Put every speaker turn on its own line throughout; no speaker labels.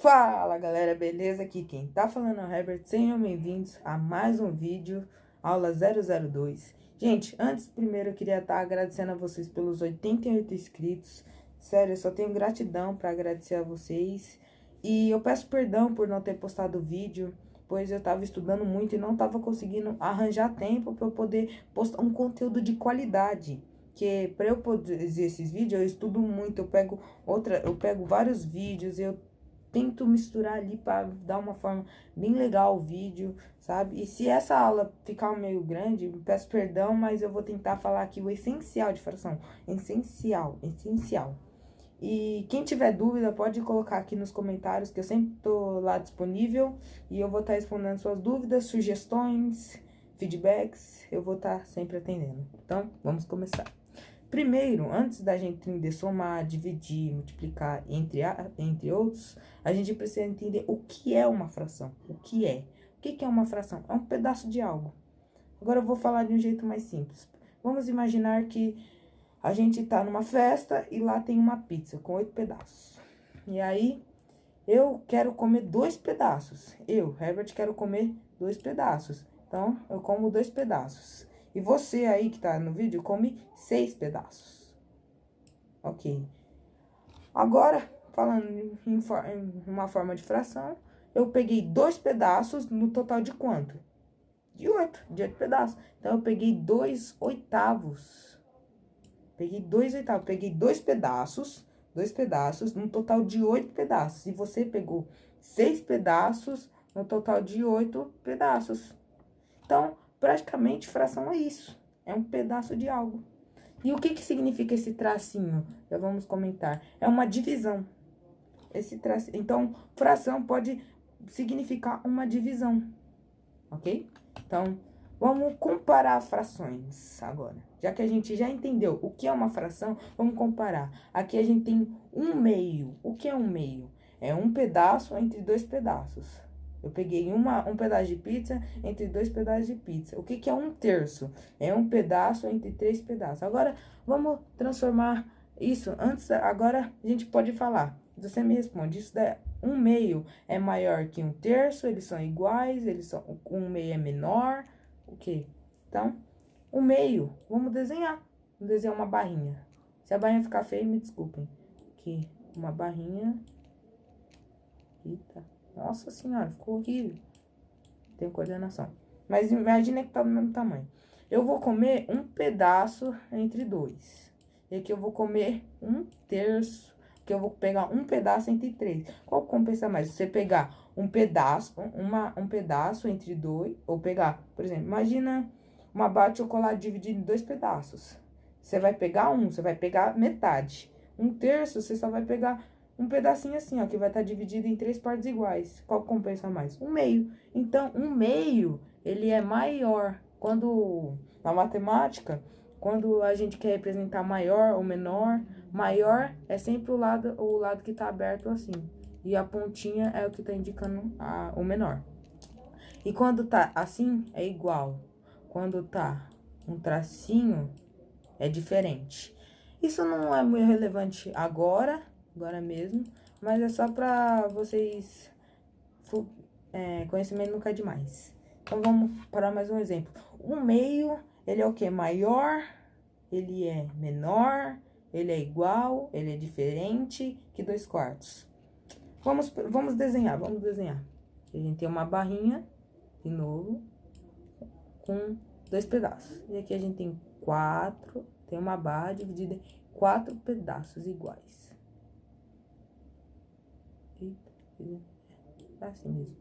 Fala galera, beleza? Aqui quem tá falando é o Herbert, sejam bem-vindos a mais um vídeo, aula 002. Gente, primeiro eu queria estar agradecendo a vocês pelos 88 inscritos. Sério, eu só tenho gratidão para agradecer a vocês. E eu peço perdão por não ter postado vídeo, pois eu tava estudando muito e não tava conseguindo arranjar tempo para eu poder postar um conteúdo de qualidade. Que para eu poder fazer esses vídeos, eu estudo muito, eu pego vários vídeos, eu tento misturar ali para dar uma forma bem legal o vídeo, sabe? E se essa aula ficar meio grande, peço perdão, mas eu vou tentar falar aqui o essencial de fração. Essencial, essencial. E quem tiver dúvida, pode colocar aqui nos comentários, que eu sempre tô lá disponível. E eu vou estar respondendo suas dúvidas, sugestões, feedbacks. Eu vou estar sempre atendendo. Então, vamos começar. Primeiro, antes da gente entender somar, dividir, multiplicar, entre outros, a gente precisa entender o que é uma fração. O que é? O que é uma fração? É um pedaço de algo. Agora eu vou falar de um jeito mais simples. Vamos imaginar que a gente tá numa festa e lá tem uma pizza com 8 pedaços. E aí, eu quero comer 2 pedaços. Eu, Herbert, quero comer 2 pedaços. Então, eu como 2 pedaços. E você aí que tá no vídeo, come 6 pedaços. Ok. Agora, falando em uma forma de fração, eu peguei 2 pedaços no total de quanto? De 8 pedaços. Então, eu peguei 2 oitavos. Peguei 2 oitavos, peguei 2 pedaços, no total de 8 pedaços. E você pegou 6 pedaços, no total de 8 pedaços. Então, praticamente, fração é isso. É um pedaço de algo. E o que significa esse tracinho? Já vamos comentar. É uma divisão. Esse tracinho. Então, fração pode significar uma divisão. Ok? Então, vamos comparar frações agora. Já que a gente já entendeu o que é uma fração, vamos comparar. Aqui a gente tem um meio. O que é um meio? É um pedaço entre 2 pedaços. Eu peguei um pedaço de pizza entre 2 pedaços de pizza. O que é um terço? É um pedaço entre 3 pedaços. Agora, vamos transformar isso. Agora, a gente pode falar. Você me responde. Isso é um meio é maior que um terço, eles são iguais, um meio é menor, o quê? Então, o meio, vamos desenhar. Vamos desenhar uma barrinha. Se a barrinha ficar feia, me desculpem. Aqui, uma barrinha. Eita. Nossa senhora, ficou horrível. Tem coordenação. Mas imagina que tá do mesmo tamanho. Eu vou comer um pedaço entre 2. E aqui eu vou comer um terço. Que eu vou pegar um pedaço entre 3. Qual compensa mais? Você pegar um pedaço, um pedaço entre 2. Ou pegar, por exemplo, imagina uma barra de chocolate dividida em 2 pedaços. Você vai pegar você vai pegar metade. Um terço, você só vai pegar um pedacinho assim, ó, que vai estar dividido em 3 partes iguais. Qual compensa mais? Um meio. Então, um meio, ele é maior. Quando, na matemática, quando a gente quer representar maior ou menor, maior é sempre o lado que tá aberto assim. E a pontinha é o que tá indicando o menor. E quando tá assim, é igual. Quando tá um tracinho, é diferente. Isso não é muito relevante agora mesmo, mas é só pra vocês, conhecimento não cai demais. Então, vamos para mais um exemplo. O meio, ele é o quê? Maior, ele é menor, ele é igual, ele é diferente que 2 quartos. Vamos desenhar. A gente tem uma barrinha, de novo, com 2 pedaços. E aqui a gente tem 4, tem uma barra dividida em 4 pedaços iguais. É assim mesmo.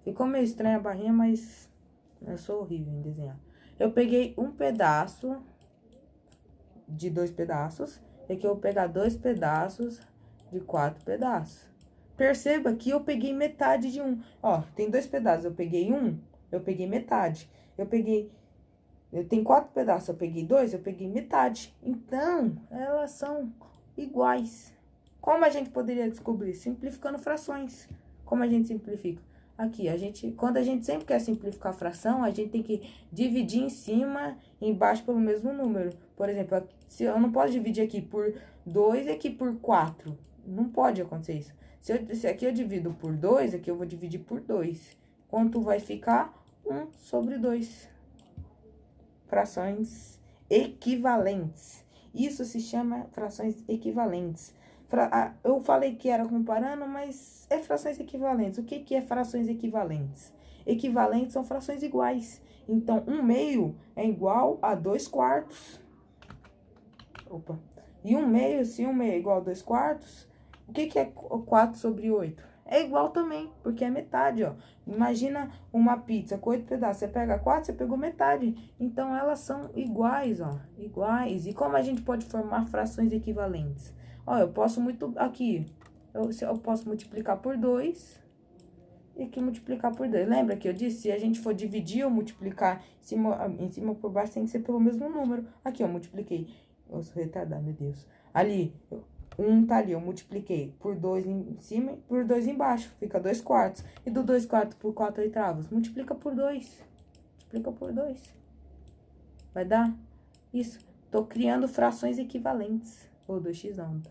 Ficou meio estranha a barrinha, mas eu sou horrível em desenhar. Eu peguei um pedaço de 2 pedaços. E aqui eu vou pegar 2 pedaços de 4 pedaços. Perceba que eu peguei metade de um. Ó, tem 2 pedaços, eu peguei metade. Eu tenho 4 pedaços, eu peguei 2, eu peguei metade. Então, elas são iguais. Como a gente poderia descobrir? Simplificando frações. Como a gente simplifica? Aqui, quando a gente sempre quer simplificar a fração, a gente tem que dividir em cima e embaixo pelo mesmo número. Por exemplo, se eu não posso dividir aqui por 2 e aqui por 4. Não pode acontecer isso. Se aqui eu divido por 2, aqui eu vou dividir por 2. Quanto vai ficar? 1 sobre 2. Frações equivalentes. Isso se chama frações equivalentes. Eu falei que era comparando, mas é frações equivalentes. O que é frações equivalentes? Equivalentes são frações iguais. Então, 1/2 é igual a 2/4. Opa. E 1/2, se 1/2 é igual a 2/4, o que é 4 sobre 8? É igual também, porque é metade, ó. Imagina uma pizza com 8 pedaços. Você pega 4, você pegou metade. Então, elas são iguais, ó. Iguais. E como a gente pode formar frações equivalentes? Ó, eu posso aqui, eu posso multiplicar por 2 e aqui multiplicar por 2. Lembra que eu disse? Se a gente for dividir ou multiplicar em cima por baixo, tem que ser pelo mesmo número. Aqui, eu multipliquei. Eu sou retardada, meu Deus. Ali, 1 tá ali, eu multipliquei por 2 em cima e por 2 embaixo. Fica 2/4. E do 2/4 por 4/8, multiplica por 2. Multiplica por 2. Vai dar isso. Tô criando frações equivalentes. Ou 2x não.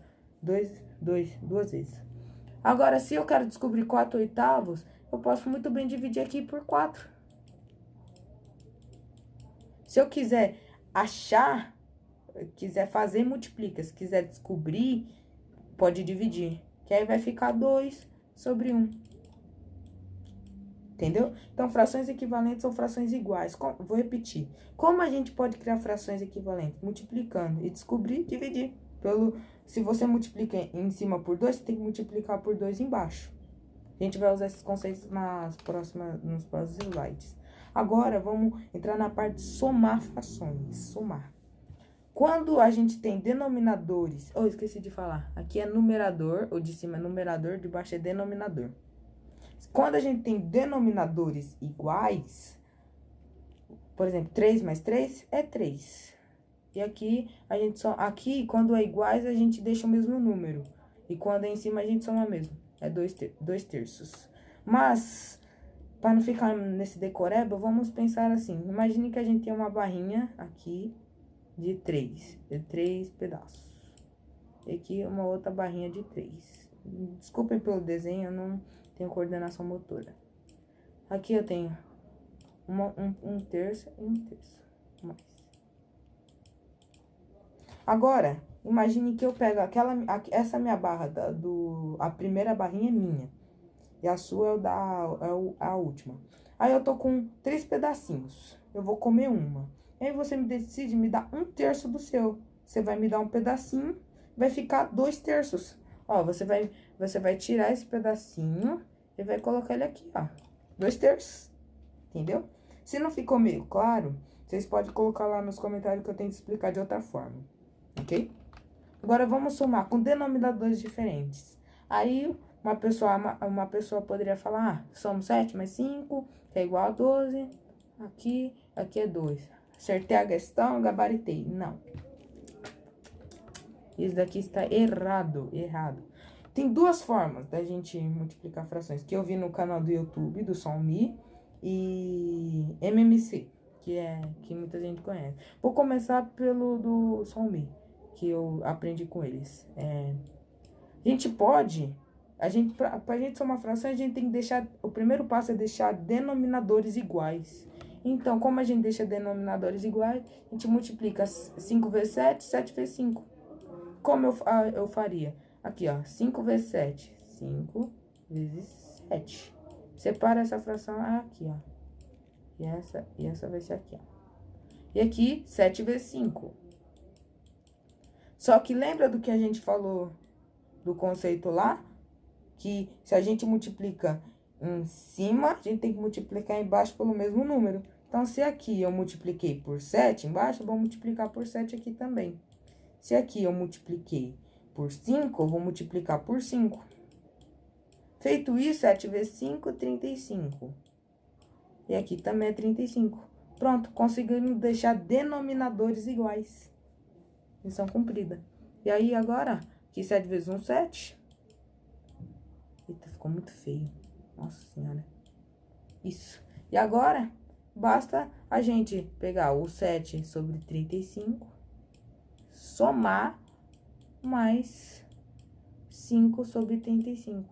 2 vezes. Agora, se eu quero descobrir 4/8, eu posso muito bem dividir aqui por 4. Se eu quiser achar, quiser fazer, multiplica. Se quiser descobrir, pode dividir. Que aí vai ficar 2 sobre 1. Entendeu? Então, frações equivalentes são frações iguais. Vou repetir. Como a gente pode criar frações equivalentes? Multiplicando. E descobrir, dividir. Se você multiplica em cima por 2, você tem que multiplicar por 2 embaixo. A gente vai usar esses conceitos nos próximos slides. Agora, vamos entrar na parte de somar frações. Somar. Quando a gente tem denominadores... esqueci de falar. Aqui é numerador, o de cima é numerador, de baixo é denominador. Quando a gente tem denominadores iguais, por exemplo, 3 mais 3 é 3. E aqui, aqui, quando é iguais, a gente deixa o mesmo número. E quando é em cima, a gente soma mesmo. É 2 terços. Mas, para não ficar nesse decoreba, vamos pensar assim. Imagine que a gente tem uma barrinha aqui de 3 pedaços. E aqui uma outra barrinha de 3. Desculpem pelo desenho, eu não tenho coordenação motora. Aqui eu tenho um terço e um terço. Mais. Agora, imagine que eu pego essa minha barra, a primeira barrinha é minha. E a sua é a última. Aí eu tô com 3 pedacinhos. Eu vou comer uma. Aí você decide me dar 1/3 do seu. Você vai me dar um pedacinho, vai ficar 2 terços. Ó, você vai tirar esse pedacinho e vai colocar ele aqui, ó. 2 terços. Entendeu? Se não ficou meio claro, vocês podem colocar lá nos comentários que eu tento explicar de outra forma. Ok? Agora, vamos somar com denominadores diferentes. Aí, uma pessoa poderia falar, somos 7 mais 5, que é igual a 12. Aqui é 2. Acertei a questão, gabaritei. Não. Isso daqui está errado. Tem 2 formas da gente multiplicar frações, que eu vi no canal do YouTube, do Sommi, e MMC, que muita gente conhece. Vou começar pelo do Sommi, que eu aprendi com eles. Pra gente somar frações, a gente tem que deixar, o primeiro passo é deixar denominadores iguais. Então, como a gente deixa denominadores iguais, a gente multiplica 5 vezes 7, 7 vezes 5. Como eu faria? Aqui, ó, 5 vezes 7, 5 vezes 7. Separa essa fração aqui, ó. E essa vai ser aqui, ó. E aqui, 7 vezes 5. Só que lembra do que a gente falou do conceito lá? Que se a gente multiplica em cima, a gente tem que multiplicar embaixo pelo mesmo número. Então, se aqui eu multipliquei por 7 embaixo, eu vou multiplicar por 7 aqui também. Se aqui eu multipliquei por 5, eu vou multiplicar por 5. Feito isso, 7 vezes 5, 35. E aqui também é 35. Pronto, conseguimos deixar denominadores iguais. Missão cumprida. E aí, agora, aqui 7 vezes 1, 7. Eita, ficou muito feio. Nossa Senhora. Isso. E agora, basta a gente pegar o 7 sobre 35, somar mais 5 sobre 35.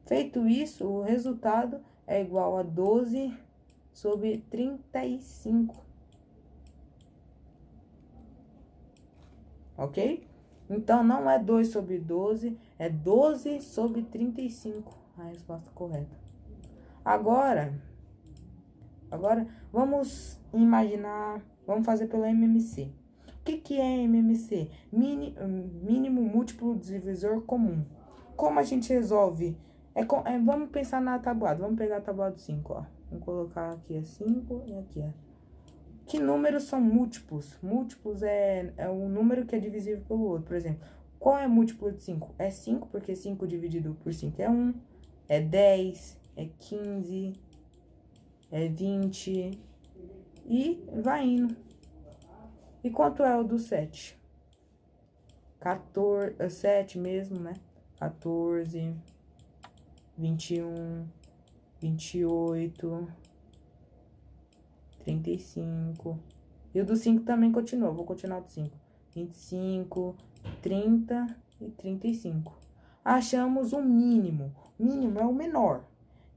Feito isso, o resultado é igual a 12 sobre 35. Ok? Então, não é 2 sobre 12, é 12 sobre 35. A resposta correta. Agora, vamos imaginar, vamos fazer pela MMC. O que é MMC? Mínimo múltiplo divisor comum. Como a gente resolve? Vamos pensar na tabuada, vamos pegar a tabuada 5, ó. Vamos colocar aqui a 5 e aqui a... Que números são múltiplos? Múltiplos é um número que é divisível pelo outro. Por exemplo, qual é múltiplo de 5? É 5, porque 5 dividido por 5 é 1. É 10, é 15, é 20. E vai indo. E quanto é o do 7? 14, 7 mesmo, né? 14, 21, 28... 35. E o do 5 também continua. Vou continuar do 5. 25, 30 e 35. Achamos o mínimo. Mínimo é o menor.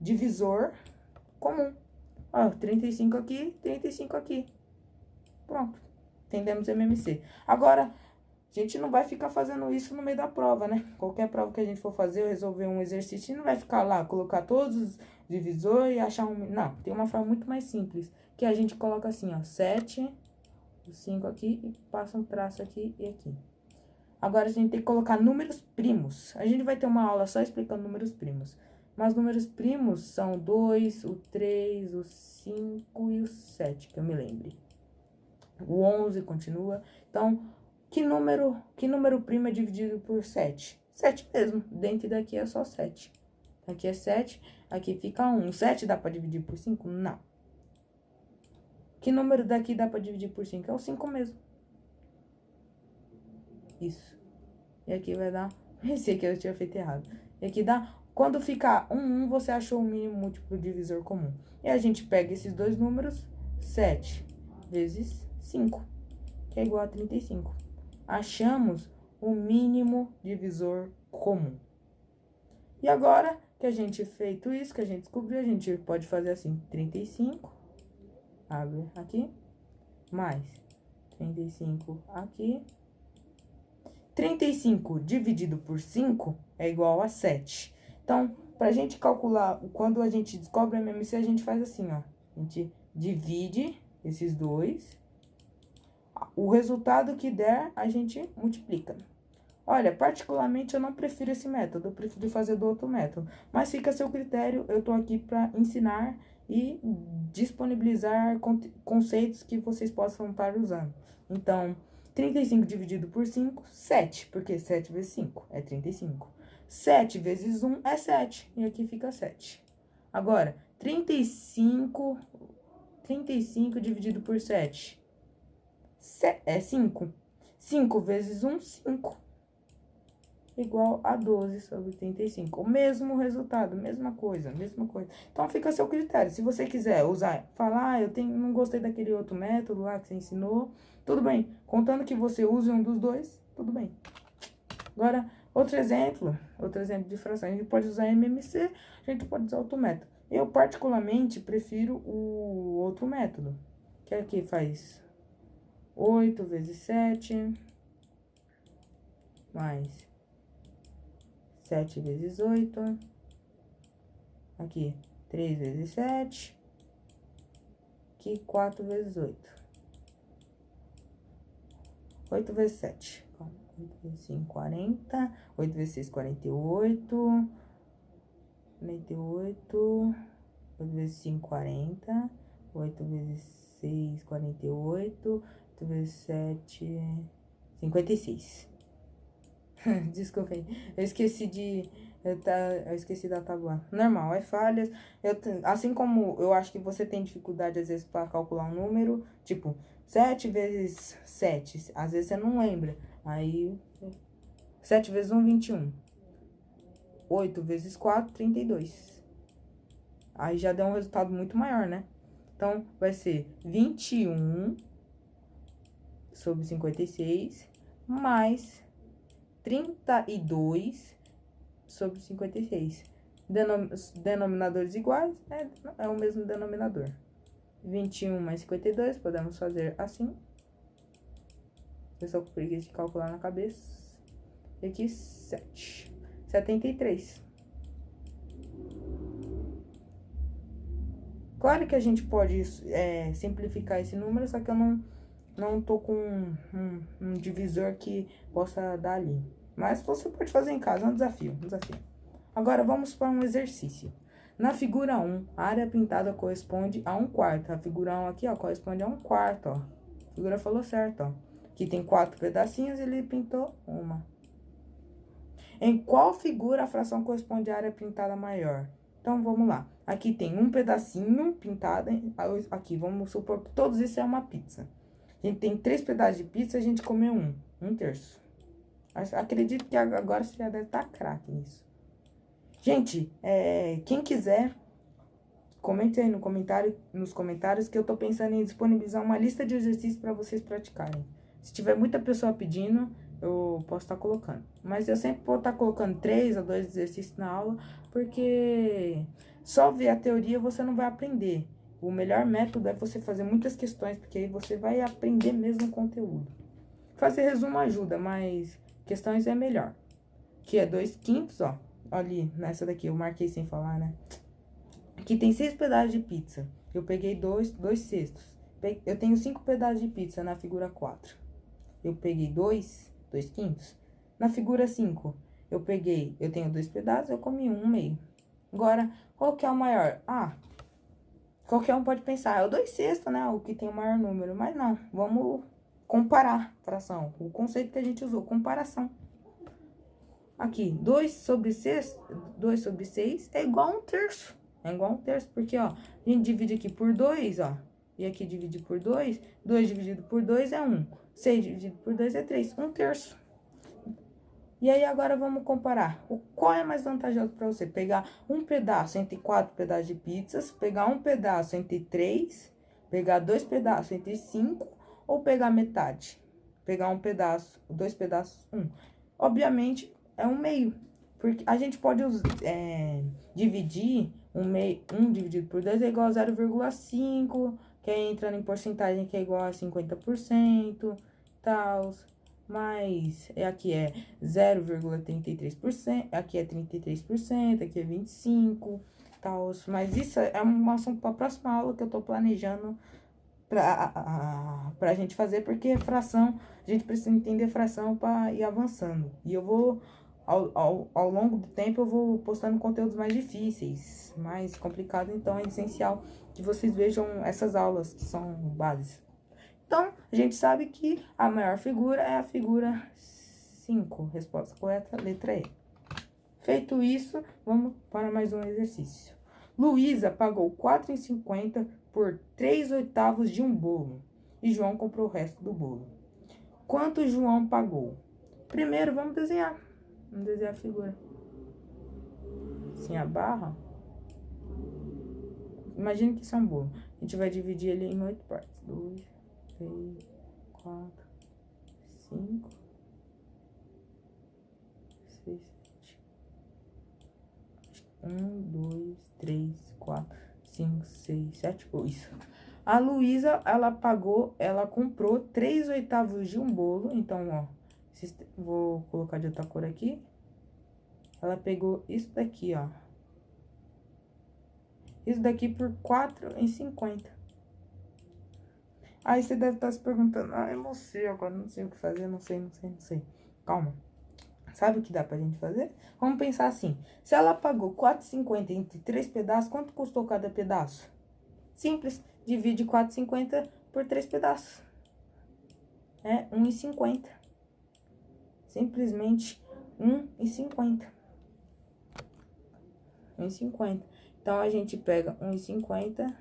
Divisor comum. Ó, 35 aqui, 35 aqui. Pronto. Entendemos MMC. Agora, a gente não vai ficar fazendo isso no meio da prova, né? Qualquer prova que a gente for fazer, ou resolver um exercício, não vai ficar lá, colocar todos os divisores e achar um... Não, tem uma forma muito mais simples, que a gente coloca assim, ó, 7, 5 aqui, e passa um traço aqui e aqui. Agora, a gente tem que colocar números primos. A gente vai ter uma aula só explicando números primos. Mas números primos são 2, o 3, o 5 e o 7, que eu me lembre. O 11 continua. Então, que número primo é dividido por 7? 7 mesmo. Dentro daqui é só 7. Aqui é 7, aqui fica 1. 7 dá pra dividir por 5? Não. Que número daqui dá pra dividir por 5? É o 5 mesmo. Isso. E aqui vai dar... Esse aqui eu tinha feito errado. E aqui dá... Quando ficar 1, você achou o mínimo múltiplo divisor comum. E a gente pega esses dois números, 7 vezes 5, que é igual a 35. Achamos o mínimo divisor comum. E agora que a gente feito isso, que a gente descobriu, a gente pode fazer assim, 35, abre aqui, mais 35 aqui. 35 dividido por 5 é igual a 7. Então, pra gente calcular, quando a gente descobre a MMC, a gente faz assim, ó. A gente divide esses dois. O resultado que der, a gente multiplica. Olha, particularmente, eu não prefiro esse método. Eu prefiro fazer do outro método. Mas fica a seu critério. Eu tô aqui pra ensinar e disponibilizar conceitos que vocês possam estar usando. Então, 35 dividido por 5, 7. Porque 7 vezes 5 é 35. 7 vezes 1 é 7. E aqui fica 7. Agora, 35 dividido por 7 é 5. 5 vezes 1, 5. Igual a 12 sobre 35. O mesmo resultado, mesma coisa, mesma coisa. Então, fica a seu critério. Se você quiser usar, falar, não gostei daquele outro método lá que você ensinou, tudo bem. Contando que você use um dos dois, tudo bem. Agora, outro exemplo de fração. A gente pode usar MMC, a gente pode usar outro método. Eu, particularmente, prefiro o outro método, que aqui faz 8 vezes 7, mais 7 vezes 8, aqui 3 vezes 7, aqui 4 vezes 8. 8 vezes 7, 8 vezes 5, 40, 8 vezes 6, 48, 48, 8 vezes 5, 40, 8 vezes 6, 48, 8 vezes 7, 56. Desculpa aí, eu esqueci da tábua. Normal, é falhas. Assim como eu acho que você tem dificuldade, às vezes, para calcular um número, tipo, 7 vezes 7, às vezes você não lembra. Aí, 7 vezes 1, 21. 8 vezes 4, 32. Aí já deu um resultado muito maior, né? Então, vai ser 21 sobre 56, mais 32 sobre 56. Denominadores iguais, é o mesmo denominador. 21 mais 52, podemos fazer assim. Eu só com preguiça de calcular na cabeça. E aqui, 7. 73. Claro que a gente pode simplificar esse número, só que eu não tô com um divisor que possa dar ali. Mas você pode fazer em casa, é um desafio, Agora, vamos para um exercício. Na figura 1, a área pintada corresponde a 1/4. A figura 1 aqui, ó, corresponde a 1/4, ó. A figura falou certo, ó. Aqui tem 4 pedacinhos e ele pintou uma. Em qual figura a fração corresponde à área pintada maior? Então, vamos lá. Aqui tem um pedacinho pintado, aqui, vamos supor que todos isso é uma pizza. A gente tem 3 pedaços de pizza, a gente comeu um terço. Acredito que agora você já deve estar craque nisso. Gente, quem quiser, comente aí nos comentários que eu tô pensando em disponibilizar uma lista de exercícios para vocês praticarem. Se tiver muita pessoa pedindo, eu posso estar colocando. Mas eu sempre vou estar colocando 3 a 2 exercícios na aula, porque só ver a teoria você não vai aprender. O melhor método é você fazer muitas questões, porque aí você vai aprender mesmo o conteúdo. Fazer resumo ajuda, mas questões é melhor. Que é 2/5, ó. Ali, nessa daqui, eu marquei sem falar, né? Aqui tem 6 pedaços de pizza. Eu peguei 2 cestos. Eu tenho 5 pedaços de pizza na figura 4. Eu peguei 2/5. Na figura 5, eu tenho 2 pedaços, eu comi um meio. Agora, qual que é o maior? Qualquer um pode pensar, é o 2/6, né? O que tem o maior número. Mas não, vamos comparar fração. O conceito que a gente usou, comparação. Aqui, 2 sobre 6 é igual a 1/3. É igual a 1/3, porque, ó, a gente divide aqui por 2, ó. E aqui divide por 2. 2 dividido por 2 é 1. 6 dividido por 2 é 3. 1/3. E aí, agora, vamos comparar. Qual é mais vantajoso para você? Pegar um pedaço entre 4 pedaços de pizzas, pegar um pedaço entre 3, pegar 2 pedaços entre 5, ou pegar metade? Pegar um pedaço, 2 pedaços, 1. Obviamente, é um meio. Porque a gente pode dividir um dividido por 2 é igual a 0,5, que aí entrando em porcentagem que é igual a 50%, tal. Mas aqui é 0,33%, aqui é 33%, aqui é 25%, tal. Mas isso é um assunto para a próxima aula que eu tô planejando pra gente fazer, porque fração, a gente precisa entender fração para ir avançando. E eu vou, ao longo do tempo, eu vou postando conteúdos mais difíceis, mais complicados, então é essencial que vocês vejam essas aulas, que são bases. Então, a gente sabe que a maior figura é a figura 5, resposta correta, letra E. Feito isso, vamos para mais um exercício. Luísa pagou 4,50 por 3/8 de um bolo e João comprou o resto do bolo. Quanto João pagou? Primeiro, vamos desenhar. Vamos desenhar a figura. Assim, a barra. Imagina que isso é um bolo. A gente vai dividir ele em 8 partes. 2, 3, 4, 5, 6, 7. 1, 2, 3, 4, 5, 6, 7, 8. A Luísa, ela comprou 3/8 de um bolo. Então, ó, vou colocar de outra cor aqui. Ela pegou isso daqui, ó. Isso daqui por 4,50. Aí você deve estar se perguntando, eu não sei agora, não sei o que fazer, não sei. Calma. Sabe o que dá pra gente fazer? Vamos pensar assim, se ela pagou 4,50 entre 3 pedaços, quanto custou cada pedaço? Simples, divide 4,50 por 3 pedaços. É 1,50. Simplesmente 1,50. 1,50. Então, a gente pega 1,50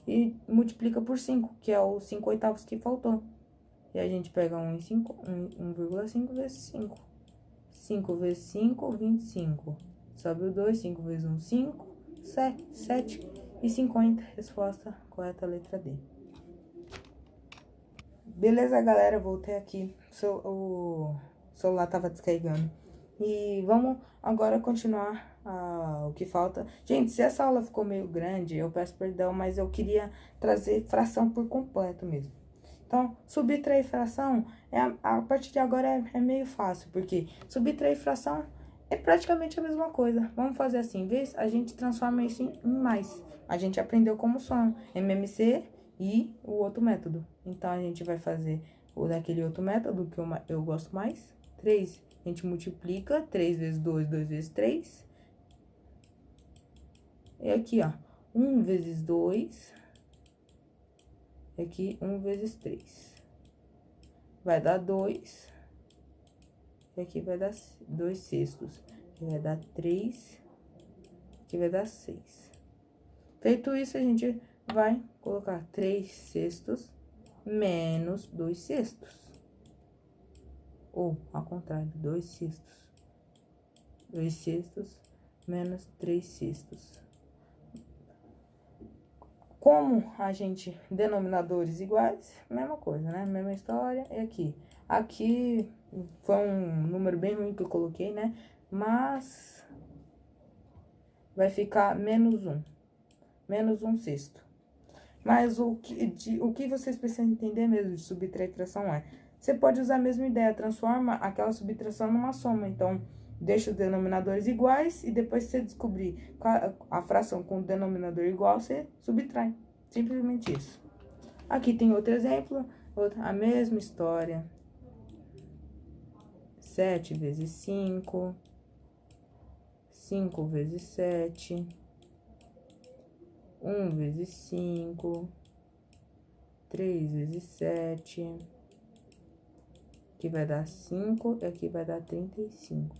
e multiplica por 5, que é os 5/8 que faltou. E a gente pega 1,5 vezes 5. 5 vezes 5, 25. Sobe o 2, 5 vezes 1, 5, 7,50. Resposta correta, letra D. Beleza, galera? Voltei aqui. O celular tava descarregando. E vamos agora continuar o que falta. Gente, se essa aula ficou meio grande, eu peço perdão, mas eu queria trazer fração por completo mesmo. Então, subtrair fração, a partir de agora é meio fácil, porque subtrair fração é praticamente a mesma coisa. Vamos fazer assim, em vez a gente transforma isso em mais. A gente aprendeu como são MMC e o outro método. Então, a gente vai fazer o daquele outro método que eu gosto mais, 3. A gente multiplica 3 vezes 2, 2 vezes 3. E aqui, ó, 1 vezes 2. E aqui, 1 vezes 3. Vai dar 2. E aqui vai dar 2 sextos. Aqui vai dar 3. Aqui vai dar 6. Feito isso, a gente vai colocar 3 sextos menos 2 sextos. Ou, ao contrário, 2 sextos. 2 sextos menos 3 sextos. Como a gente, denominadores iguais, mesma coisa, né? Mesma história. E aqui. Aqui foi um número bem ruim que eu coloquei, né? Mas vai ficar menos 1. Menos 1 sexto. Mas o que vocês precisam entender mesmo de subtrair fração é... Você pode usar a mesma ideia, transforma aquela subtração numa soma. Então, deixa os denominadores iguais e depois que você descobrir a fração com o denominador igual, você subtrai. Simplesmente isso. Aqui tem outro exemplo, a mesma história. 7 vezes 5. 5 vezes 7. 1 vezes 5. 3 vezes 7. Aqui vai dar 5 e aqui vai dar 35.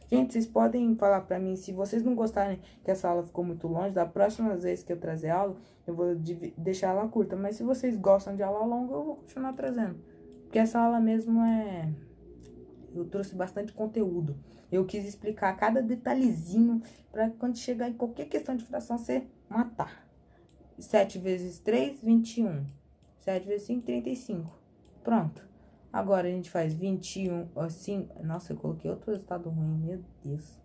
Gente, vocês podem falar pra mim, se vocês não gostarem que essa aula ficou muito longe, da próxima vez que eu trazer aula, eu vou deixar ela curta. Mas se vocês gostam de aula longa, eu vou continuar trazendo. Porque essa aula mesmo eu trouxe bastante conteúdo. Eu quis explicar cada detalhezinho pra quando chegar em qualquer questão de fração, você matar. 7 vezes 3, 21. 7 vezes 5, 35. Pronto. Agora, a gente faz 21, assim... Nossa, eu coloquei outro resultado ruim, meu Deus.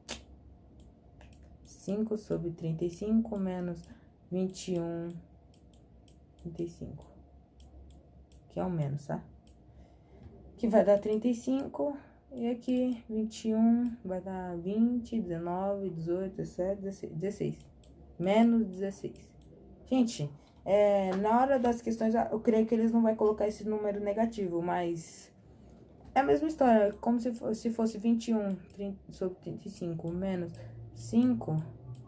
5 sobre 35 menos 21, 35. Que é o menos, tá? Que vai dar 35, e aqui 21 vai dar 20, 19, 18, 17, 16. Menos 16. Gente... na hora das questões, eu creio que eles não vão colocar esse número negativo, mas é a mesma história, como se fosse 21 sobre 35 menos 5,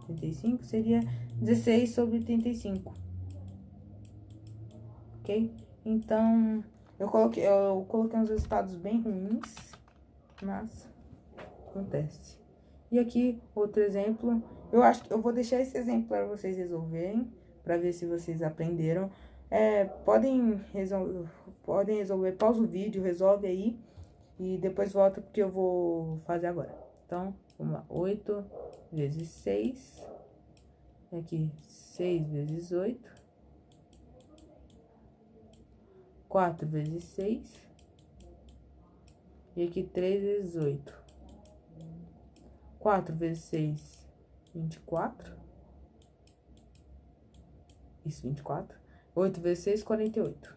35, seria 16 sobre 35, ok? Então, eu coloquei uns resultados bem ruins, mas acontece. E aqui, outro exemplo, eu acho que eu vou deixar esse exemplo para vocês resolverem, para ver se vocês aprenderam. Podem resolver, pausa o vídeo, resolve aí, e depois volta porque eu vou fazer agora. Então, vamos lá, 8 vezes 6, aqui 6 vezes 8, 4 vezes 6, e aqui 3 vezes 8. 4 vezes 6, 24. Isso, 24. 8 vezes 6, 48.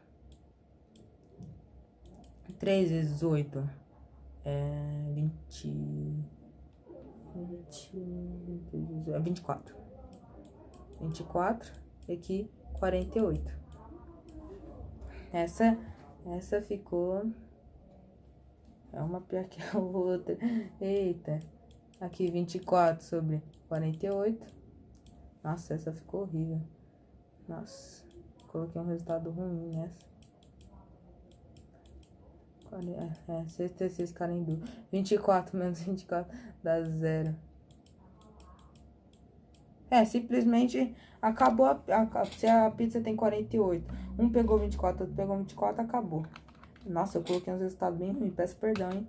3 vezes 8 é 24. 24. E aqui, 48. Essa ficou... É uma pior que a outra. Eita. Aqui, 24 sobre 48. Nossa, essa ficou horrível. Nossa, coloquei um resultado ruim nessa. 66 cara em dúvida. 24 menos 24 dá 0. Simplesmente acabou. Se a pizza tem 48, um pegou 24, outro pegou 24, acabou. Nossa, eu coloquei uns resultados bem ruins, peço perdão, hein?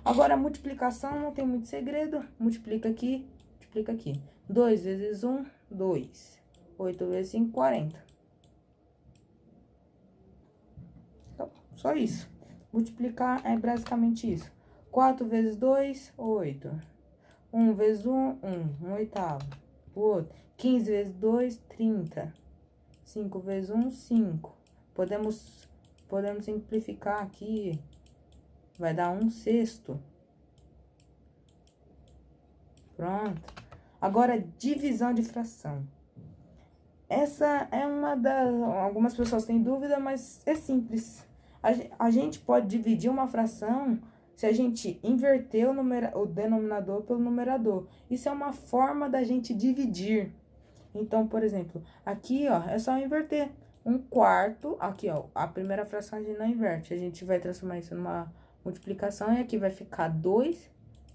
Agora, a multiplicação não tem muito segredo. Multiplica aqui, multiplica aqui. 2 vezes 1, 2. 8 vezes 5, 40. Então, só isso. Multiplicar é basicamente isso. 4 vezes 2, 8. 1 vezes 1, 1 oitavo. O outro, 15 vezes 2, 30. 5 vezes 1, 5. Podemos simplificar aqui. Vai dar 1 sexto. Pronto. Agora, divisão de fração. Essa é uma das... Algumas pessoas têm dúvida, mas é simples. A gente pode dividir uma fração se a gente inverter o denominador pelo numerador. Isso é uma forma da gente dividir. Então, por exemplo, aqui, ó, é só inverter. 1/4, aqui, ó, a primeira fração a gente não inverte. A gente vai transformar isso numa multiplicação e aqui vai ficar 2,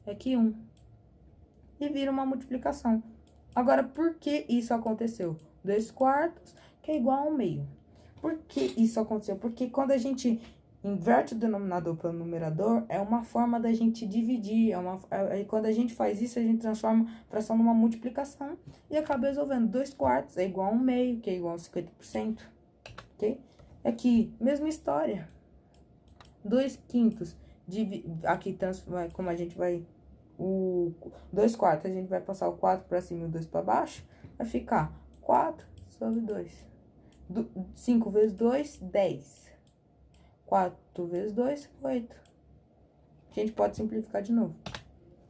aqui 1. E vira uma multiplicação. Agora, por que isso aconteceu? 2/4, que é igual a 1/2. Por que isso aconteceu? Porque quando a gente inverte o denominador pelo numerador, é uma forma da gente dividir. Quando a gente faz isso, a gente transforma a fração numa multiplicação e acaba resolvendo. 2/4 é igual a 1/2, que é igual a 50%. Ok? Aqui, mesma história. 2/5. Aqui, como a gente vai... O 2/4, a gente vai passar o 4 para cima e o 2 para baixo. Vai ficar 4 sobre 2. 5 vezes 2, 10. 4 vezes 2, 8. A gente pode simplificar de novo.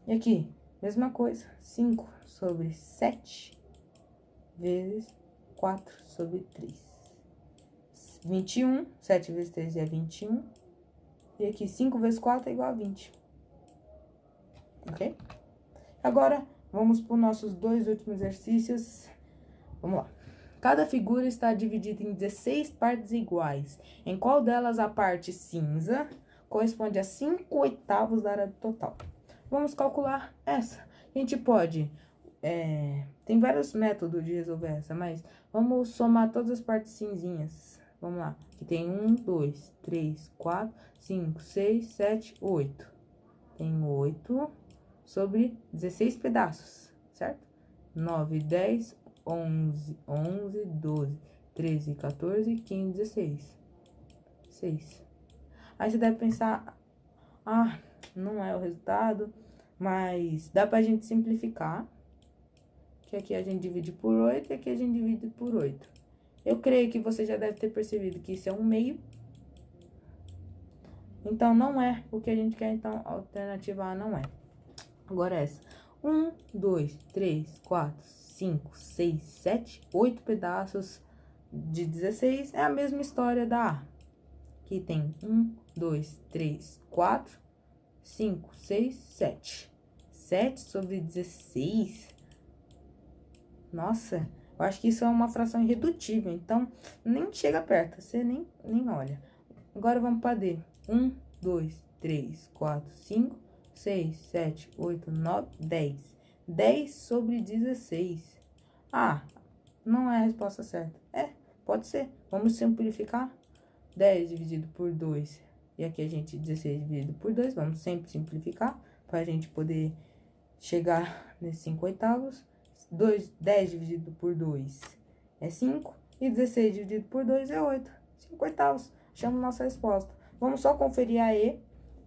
E aqui, mesma coisa. 5 sobre 7 vezes 4 sobre 3. 21. 7 vezes 3 é 21. E aqui, 5 vezes 4 é igual a 20. Ok? Agora, vamos para os nossos 2 últimos exercícios. Vamos lá. Cada figura está dividida em 16 partes iguais. Em qual delas a parte cinza corresponde a 5/8 da área total? Vamos calcular essa. A gente pode... tem vários métodos de resolver essa, mas vamos somar todas as partes cinzinhas. Vamos lá. Aqui tem 1, 2, 3, 4, 5, 6, 7, 8. Tem 8 sobre 16 pedaços, certo? 9, 10, 11, 12, 13, 14, 15, 16. 6. Aí você deve pensar, ah, não é o resultado, mas dá pra gente simplificar. Que aqui a gente divide por 8 e aqui a gente divide por 8. Eu creio que você já deve ter percebido que isso é 1/2. Então, não é o que a gente quer, então, a alternativa A não é. Agora essa. 1, 2, 3, 4, 5, 6, 7, 8 pedaços de 16. É a mesma história da A. Aqui tem 1, 2, 3, 4, 5, 6, 7. 7 sobre 16. Nossa, eu acho que isso é uma fração irredutível. Então, nem chega perto. Você nem olha. Agora, vamos para D. 1, 2, 3, 4, 5, 6, 7, 8, 9, 10. 10 sobre 16. Ah, não é a resposta certa. Pode ser. Vamos simplificar. 10 dividido por 2. E aqui a gente, 16 dividido por 2. Vamos sempre simplificar, para a gente poder chegar nesses 5/8. 10 dividido por 2 é 5. E 16 dividido por 2 é 8. 5/8. Achamos nossa resposta. Vamos só conferir a E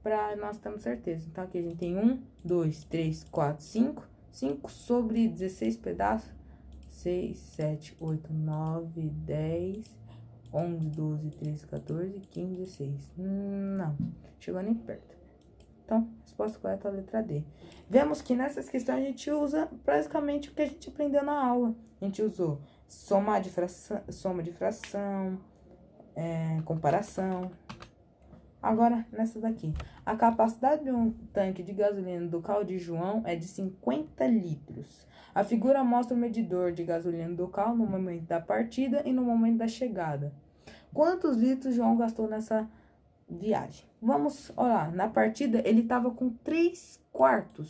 para nós termos certeza. Então, aqui a gente tem 1, 2, 3, 4, 5. 5 sobre 16 pedaços. 6, 7, 8, 9, 10, 11, 12, 13, 14, 15, 16. Não, chegou nem perto. Então, resposta correta é a letra D. Vemos que nessas questões a gente usa praticamente o que a gente aprendeu na aula. A gente usou soma de fração, comparação. Agora, nessa daqui. A capacidade de um tanque de gasolina do carro de João é de 50 litros. A figura mostra o medidor de gasolina do carro no momento da partida e no momento da chegada. Quantos litros João gastou nessa viagem? Vamos olhar. Na partida, ele estava com 3/4.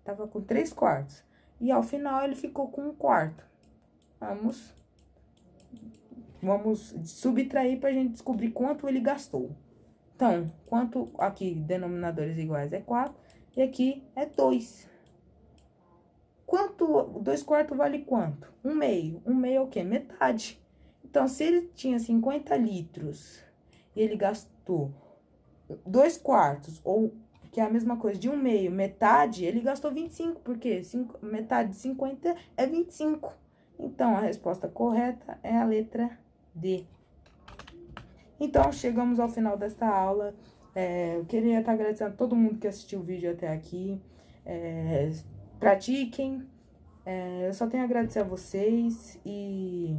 Tava com 3/4. E ao final, ele ficou com 1/4. Vamos subtrair para a gente descobrir quanto ele gastou. Então, quanto aqui, denominadores iguais, é 4. E aqui é 2. Quanto? 2/4 vale quanto? 1/2. 1/2 é o quê? Metade. Então, se ele tinha 50 litros e ele gastou 2/4, ou que é a mesma coisa, de 1/2, metade, ele gastou 25, porque metade de 50 é 25. Então, a resposta correta é a letra D. Então, chegamos ao final desta aula. Eu queria estar agradecendo a todo mundo que assistiu o vídeo até aqui. Pratiquem. Eu só tenho a agradecer a vocês e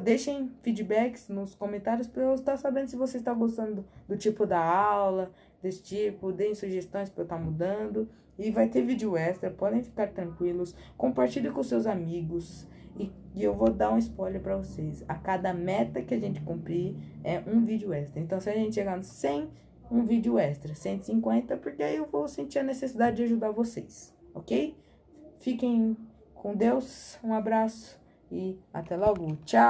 deixem feedbacks nos comentários para eu estar sabendo se você está gostando do tipo da aula, desse tipo, deem sugestões para eu estar mudando. E vai ter vídeo extra, podem ficar tranquilos. Compartilhe com seus amigos. E eu vou dar um spoiler para vocês. A cada meta que a gente cumprir é um vídeo extra. Então, se a gente chegar no 100, um vídeo extra. 150, porque aí eu vou sentir a necessidade de ajudar vocês, ok? Fiquem com Deus, um abraço e até logo. Tchau!